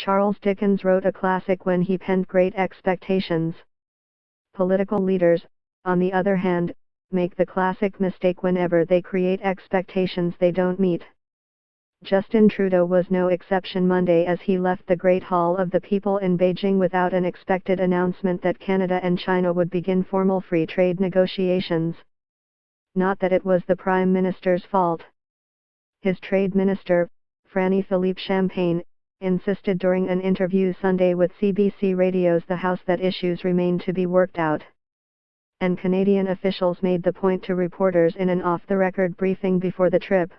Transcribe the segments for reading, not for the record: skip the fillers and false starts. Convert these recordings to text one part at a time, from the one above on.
Charles Dickens wrote a classic when he penned Great Expectations. Political leaders, on the other hand, make the classic mistake whenever they create expectations they don't meet. Justin Trudeau was no exception Monday as he left the Great Hall of the People in Beijing without an expected announcement that Canada and China would begin formal free trade negotiations. Not that it was the Prime Minister's fault. His Trade Minister, Franny Philippe Champagne, insisted during an interview Sunday with CBC Radio's The House that issues remain to be worked out. And Canadian officials made the point to reporters in an off-the-record briefing before the trip.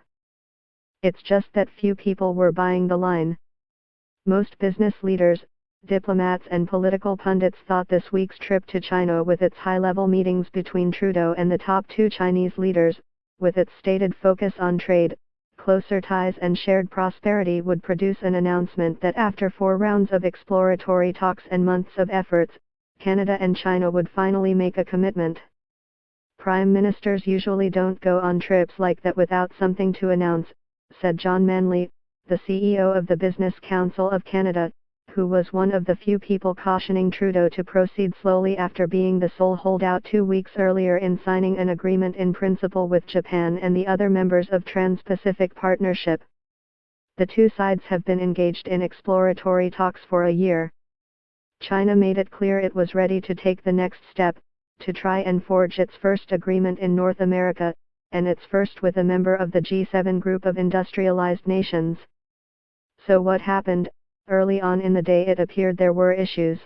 It's just that few people were buying the line. Most business leaders, diplomats and political pundits thought this week's trip to China with its high-level meetings between Trudeau and the top two Chinese leaders, with its stated focus on trade, closer ties and shared prosperity would produce an announcement that after 4 rounds of exploratory talks and months of efforts, Canada and China would finally make a commitment. Prime ministers usually don't go on trips like that without something to announce, said John Manley, the CEO of the Business Council of Canada, who was one of the few people cautioning Trudeau to proceed slowly after being the sole holdout 2 weeks earlier in signing an agreement in principle with Japan and the other members of Trans-Pacific Partnership. The two sides have been engaged in exploratory talks for a year. China made it clear it was ready to take the next step, to try and forge its first agreement in North America, and its first with a member of the G7 group of industrialized nations. So what happened? Early on in the day it appeared there were issues.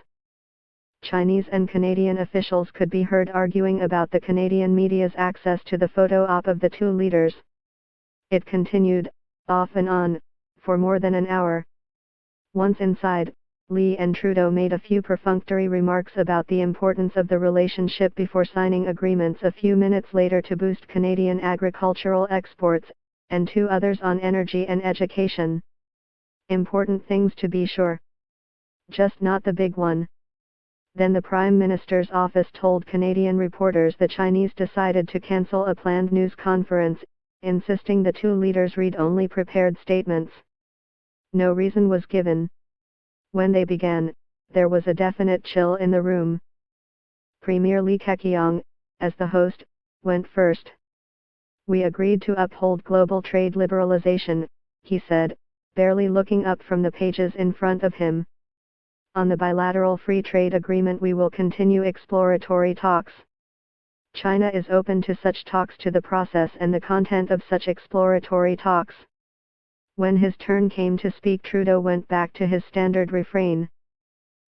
Chinese and Canadian officials could be heard arguing about the Canadian media's access to the photo op of the two leaders. It continued, off and on, for more than an hour. Once inside, Lee and Trudeau made a few perfunctory remarks about the importance of the relationship before signing agreements a few minutes later to boost Canadian agricultural exports, and 2 others on energy and education. Important things to be sure. Just not the big one. Then the Prime Minister's office told Canadian reporters the Chinese decided to cancel a planned news conference, insisting the two leaders read only prepared statements. No reason was given. When they began, there was a definite chill in the room. Premier Li Keqiang, as the host, went first. "We agreed to uphold global trade liberalization," he said, barely looking up from the pages in front of him. "On the bilateral free trade agreement we will continue exploratory talks. China is open to such talks, to the process and the content of such exploratory talks." When his turn came to speak, Trudeau went back to his standard refrain.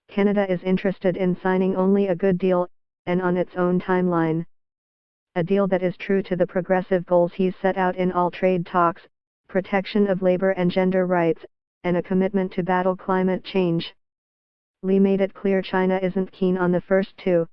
"Canada is interested in signing only a good deal, and on its own timeline. A deal that is true to the progressive goals he's set out in all trade talks, protection of labor and gender rights, and a commitment to battle climate change." Lee made it clear China isn't keen on the first two.